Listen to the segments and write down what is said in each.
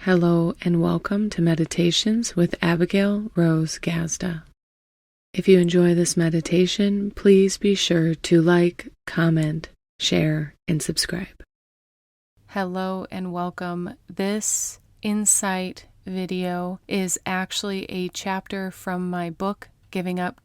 Hello and welcome to Meditations with Abigail Rose Gazda. If you enjoy this meditation, please be sure to like, comment, share, and subscribe. Hello and welcome. This insight video is actually a chapter from my book, Giving Up,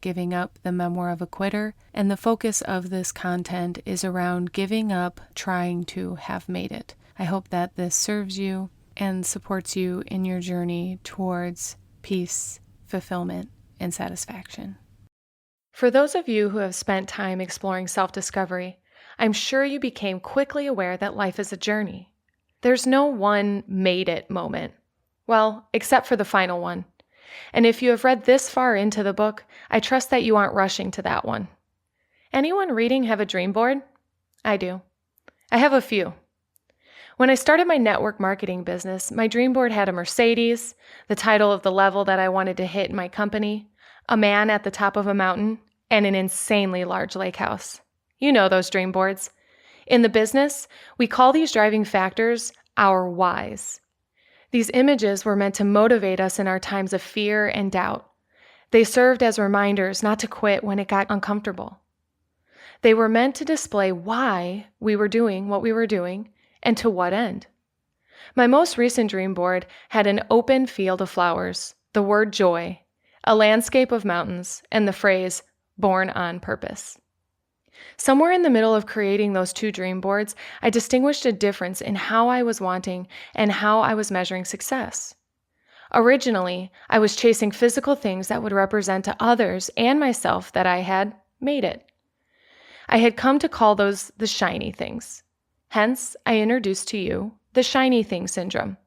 the Memoir of a Quitter, and the focus of this content is around giving up trying to have made it. I hope that this serves you and supports you in your journey towards peace, fulfillment, and satisfaction. For those of you who have spent time exploring self-discovery, I'm sure you became quickly aware that life is a journey. There's no one made it moment. Well, except for the final one. And if you have read this far into the book, I trust that you aren't rushing to that one. Anyone reading have a dream board? I do. I have a few. When I started my network marketing business, my dream board had a Mercedes, the title of the level that I wanted to hit in my company, a man at the top of a mountain, and an insanely large lake house. You know those dream boards. In the business, we call these driving factors our whys. These images were meant to motivate us in our times of fear and doubt. They served as reminders not to quit when it got uncomfortable. They were meant to display why we were doing what we were doing and to what end. My most recent dream board had an open field of flowers, the word joy, a landscape of mountains, and the phrase, born on purpose. Somewhere in the middle of creating those two dream boards, I distinguished a difference in how I was wanting and how I was measuring success. Originally, I was chasing physical things that would represent to others and myself that I had made it. I had come to call those the shiny things. Hence, I introduced to you the shiny thing syndrome.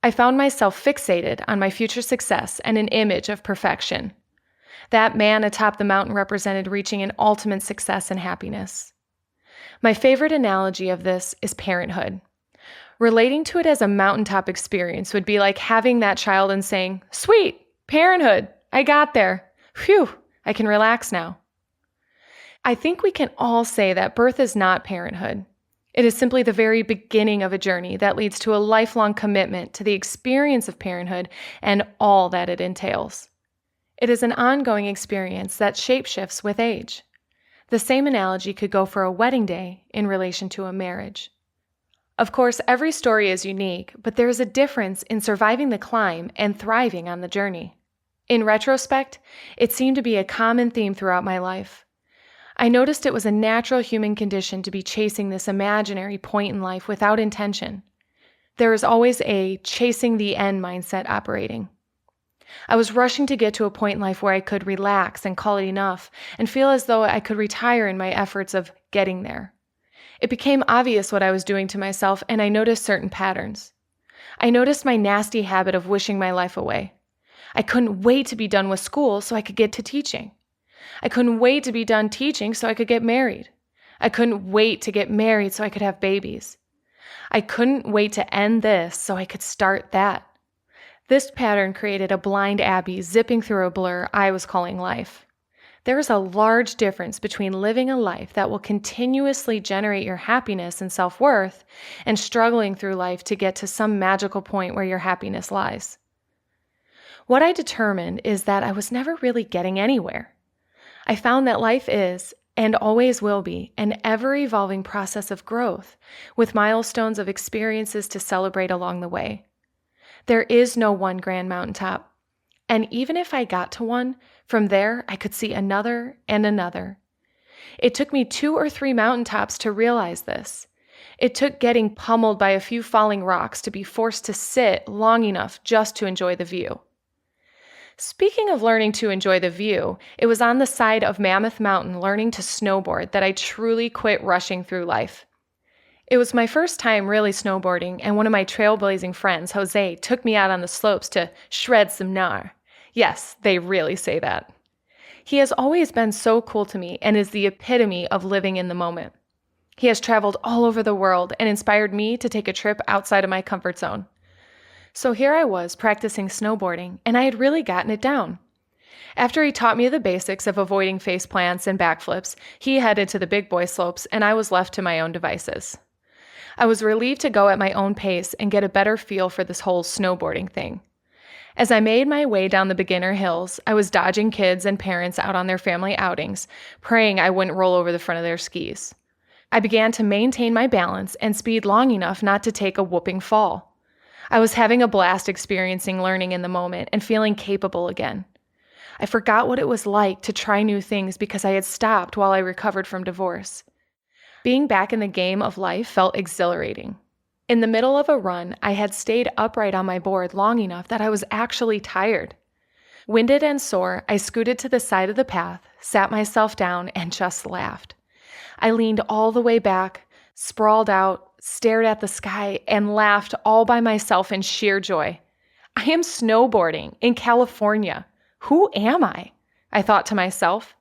I found myself fixated on my future success and an image of perfection. That man atop the mountain represented reaching an ultimate success and happiness. My favorite analogy of this is parenthood. Relating to it as a mountaintop experience would be like having that child and saying, "Sweet, parenthood, I got there. Phew, I can relax now." I think we can all say that birth is not parenthood. It is simply the very beginning of a journey that leads to a lifelong commitment to the experience of parenthood and all that it entails. It is an ongoing experience that shapeshifts with age. The same analogy could go for a wedding day in relation to a marriage. Of course, every story is unique, but there is a difference in surviving the climb and thriving on the journey. In retrospect, it seemed to be a common theme throughout my life. I noticed it was a natural human condition to be chasing this imaginary point in life without intention. There is always a chasing the end mindset operating. I was rushing to get to a point in life where I could relax and call it enough and feel as though I could retire in my efforts of getting there. It became obvious what I was doing to myself, and I noticed certain patterns. I noticed my nasty habit of wishing my life away. I couldn't wait to be done with school so I could get to teaching. I couldn't wait to be done teaching so I could get married. I couldn't wait to get married so I could have babies. I couldn't wait to end this so I could start that. This pattern created a blind Abby zipping through a blur I was calling life. There is a large difference between living a life that will continuously generate your happiness and self-worth and struggling through life to get to some magical point where your happiness lies. What I determined is that I was never really getting anywhere. I found that life is, and always will be, an ever-evolving process of growth, with milestones of experiences to celebrate along the way. There is no one grand mountaintop, and even if I got to one, from there I could see another and another. It took me 2 or 3 mountaintops to realize this. It took getting pummeled by a few falling rocks to be forced to sit long enough just to enjoy the view. Speaking of learning to enjoy the view, it was on the side of Mammoth Mountain learning to snowboard that I truly quit rushing through life. It was my first time really snowboarding, and one of my trailblazing friends, Jose, took me out on the slopes to shred some gnar. Yes, they really say that. He has always been so cool to me and is the epitome of living in the moment. He has traveled all over the world and inspired me to take a trip outside of my comfort zone. So here I was practicing snowboarding, and I had really gotten it down. After he taught me the basics of avoiding face plants and backflips, he headed to the big boy slopes, and I was left to my own devices. I was relieved to go at my own pace and get a better feel for this whole snowboarding thing. As I made my way down the beginner hills, I was dodging kids and parents out on their family outings, praying I wouldn't roll over the front of their skis. I began to maintain my balance and speed long enough not to take a whooping fall. I was having a blast experiencing learning in the moment and feeling capable again. I forgot what it was like to try new things because I had stopped while I recovered from divorce. Being back in the game of life felt exhilarating. In the middle of a run, I had stayed upright on my board long enough that I was actually tired. Winded and sore, I scooted to the side of the path, sat myself down, and just laughed. I leaned all the way back, sprawled out, stared at the sky, and laughed all by myself in sheer joy. I am snowboarding in California. Who am I? I thought to myself.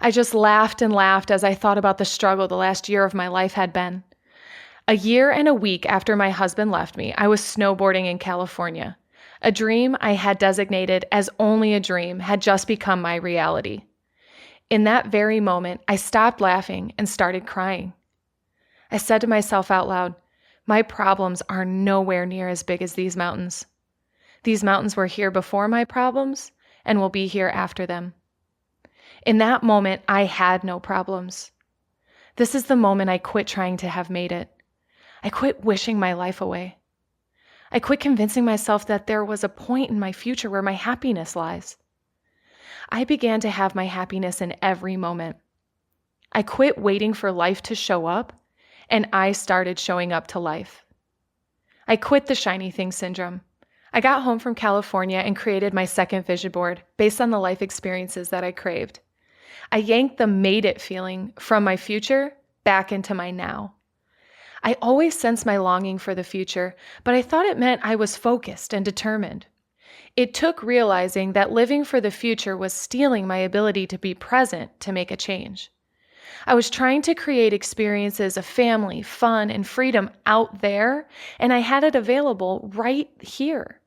I just laughed and laughed as I thought about the struggle the last year of my life had been. A year and a week after my husband left me, I was snowboarding in California. A dream I had designated as only a dream had just become my reality. In that very moment, I stopped laughing and started crying. I said to myself out loud, my problems are nowhere near as big as these mountains. These mountains were here before my problems and will be here after them. In that moment, I had no problems. This is the moment I quit trying to have made it. I quit wishing my life away. I quit convincing myself that there was a point in my future where my happiness lies. I began to have my happiness in every moment. I quit waiting for life to show up, and I started showing up to life. I quit the shiny thing syndrome. I got home from California and created my second vision board based on the life experiences that I craved. I yanked the made it feeling from my future back into my now. I always sensed my longing for the future, but I thought it meant I was focused and determined. It took realizing that living for the future was stealing my ability to be present to make a change. I was trying to create experiences of family, fun, and freedom out there, and I had it available right here.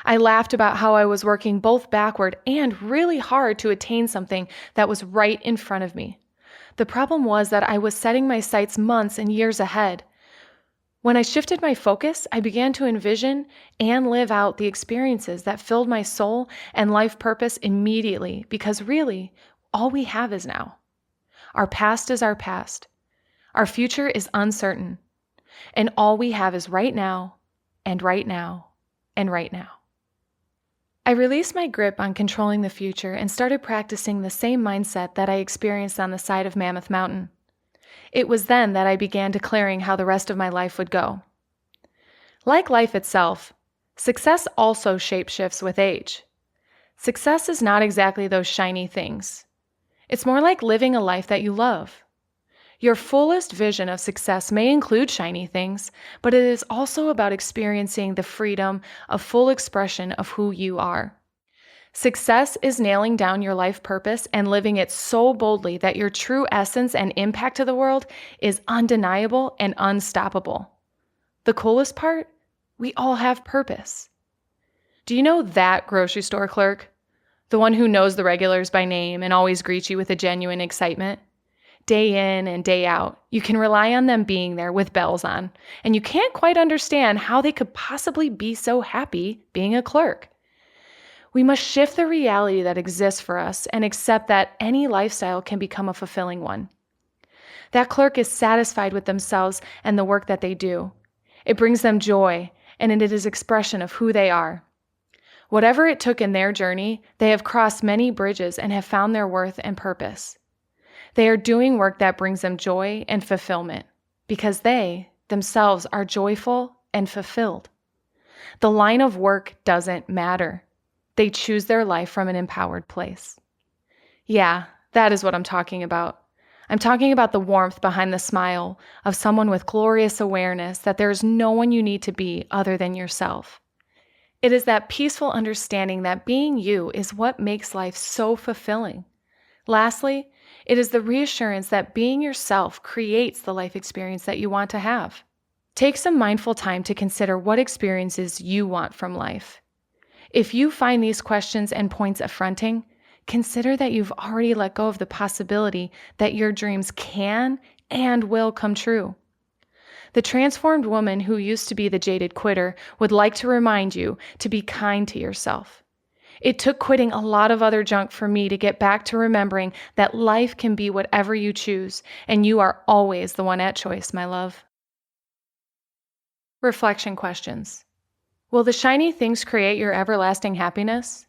I laughed about how I was working both backward and really hard to attain something that was right in front of me. The problem was that I was setting my sights months and years ahead. When I shifted my focus, I began to envision and live out the experiences that filled my soul and life purpose immediately, because really, all we have is now. Our past is our past. Our future is uncertain. And all we have is right now, and right now, and right now. I released my grip on controlling the future and started practicing the same mindset that I experienced on the side of Mammoth Mountain. It was then that I began declaring how the rest of my life would go. Like life itself, success also shapeshifts with age. Success is not exactly those shiny things. It's more like living a life that you love. Your fullest vision of success may include shiny things, but it is also about experiencing the freedom of full expression of who you are. Success is nailing down your life purpose and living it so boldly that your true essence and impact to the world is undeniable and unstoppable. The coolest part? We all have purpose. Do you know that grocery store clerk? The one who knows the regulars by name and always greets you with a genuine excitement? Day in and day out, you can rely on them being there with bells on, and you can't quite understand how they could possibly be so happy being a clerk. We must shift the reality that exists for us and accept that any lifestyle can become a fulfilling one. That clerk is satisfied with themselves and the work that they do. It brings them joy, and it is expression of who they are. Whatever it took in their journey, they have crossed many bridges and have found their worth and purpose. They are doing work that brings them joy and fulfillment because they themselves are joyful and fulfilled. The line of work doesn't matter. They choose their life from an empowered place. Yeah, that is what I'm talking about. I'm talking about the warmth behind the smile of someone with glorious awareness that there is no one you need to be other than yourself. It is that peaceful understanding that being you is what makes life so fulfilling. Lastly, it is the reassurance that being yourself creates the life experience that you want to have. Take some mindful time to consider what experiences you want from life. If you find these questions and points affronting, consider that you've already let go of the possibility that your dreams can and will come true. The transformed woman who used to be the jaded quitter would like to remind you to be kind to yourself. It took quitting a lot of other junk for me to get back to remembering that life can be whatever you choose, and you are always the one at choice, my love. Reflection questions. Will the shiny things create your everlasting happiness?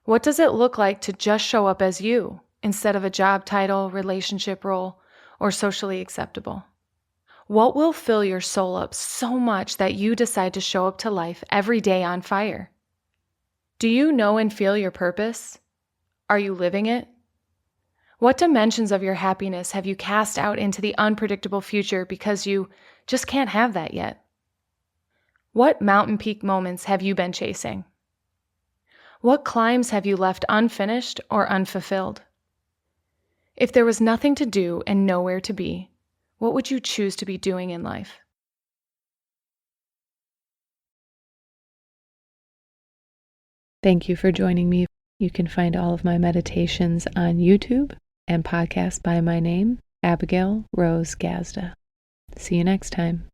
What does it look like to just show up as you instead of a job title, relationship role, or socially acceptable? What will fill your soul up so much that you decide to show up to life every day on fire? Do you know and feel your purpose? Are you living it? What dimensions of your happiness have you cast out into the unpredictable future because you just can't have that yet? What mountain peak moments have you been chasing? What climbs have you left unfinished or unfulfilled? If there was nothing to do and nowhere to be, what would you choose to be doing in life? Thank you for joining me. You can find all of my meditations on YouTube and podcast by my name, Abigail Rose Gazda. See you next time.